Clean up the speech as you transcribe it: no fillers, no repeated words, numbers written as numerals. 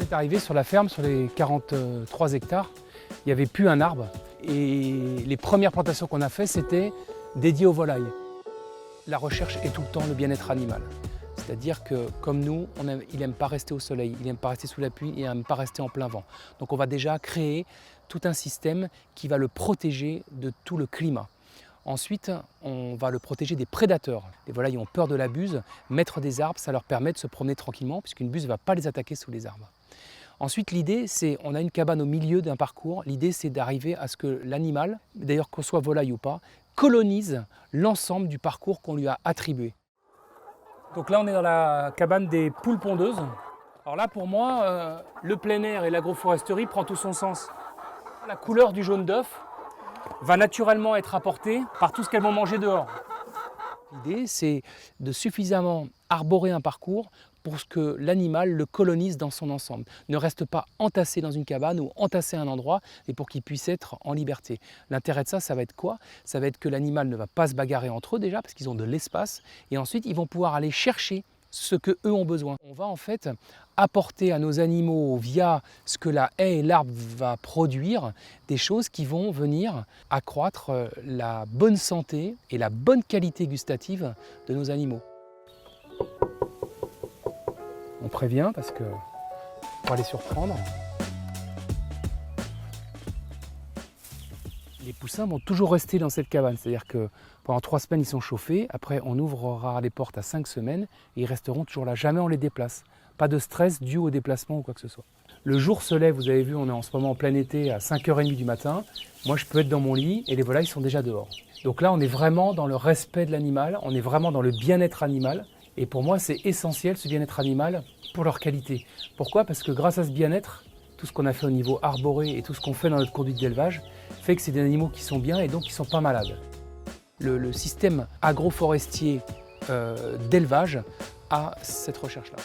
est arrivé sur la ferme, sur les 43 hectares, il n'y avait plus un arbre. Et les premières plantations qu'on a faites, c'était dédiées aux volailles. La recherche est tout le temps le bien-être animal. C'est-à-dire que, comme nous, il n'aime pas rester au soleil, il n'aime pas rester sous la pluie, il n'aime pas rester en plein vent. Donc on va déjà créer tout un système qui va le protéger de tout le climat. Ensuite, on va le protéger des prédateurs. Les volailles ont peur de la buse. Mettre des arbres, ça leur permet de se promener tranquillement, puisqu'une buse ne va pas les attaquer sous les arbres. Ensuite, l'idée, c'est, on a une cabane au milieu d'un parcours. L'idée, c'est d'arriver à ce que l'animal, d'ailleurs qu'on soit volaille ou pas, colonise l'ensemble du parcours qu'on lui a attribué. Donc là, on est dans la cabane des poules pondeuses. Alors là, pour moi, le plein air et l'agroforesterie prend tout son sens. La couleur du jaune d'œuf va naturellement être apportée par tout ce qu'elles vont manger dehors. L'idée, c'est de suffisamment arborer un parcours pour que l'animal le colonise dans son ensemble. Ne reste pas entassé dans une cabane ou entassé à un endroit, mais pour qu'il puisse être en liberté. L'intérêt de ça, ça va être quoi? Ça va être que l'animal ne va pas se bagarrer entre eux déjà, parce qu'ils ont de l'espace, et ensuite ils vont pouvoir aller chercher ce qu'eux ont besoin. On va en fait apporter à nos animaux, via ce que la haie et l'arbre va produire, des choses qui vont venir accroître la bonne santé et la bonne qualité gustative de nos animaux. On prévient parce que pour les surprendre. Les poussins vont toujours rester dans cette cabane, c'est-à-dire que pendant 3 semaines ils sont chauffés, après on ouvrira les portes à 5 semaines et ils resteront toujours là, jamais on les déplace. Pas de stress dû au déplacement ou quoi que ce soit. Le jour se lève, vous avez vu, on est en ce moment en plein été à 5h30 du matin. Moi je peux être dans mon lit et les volailles sont déjà dehors. Donc là on est vraiment dans le respect de l'animal, on est vraiment dans le bien-être animal. Et pour moi c'est essentiel ce bien-être animal pour leur qualité. Pourquoi? Parce que grâce à ce bien-être, tout ce qu'on a fait au niveau arboré et tout ce qu'on fait dans notre conduite d'élevage fait que c'est des animaux qui sont bien et donc qui ne sont pas malades. Le système agroforestier d'élevage a cette recherche-là.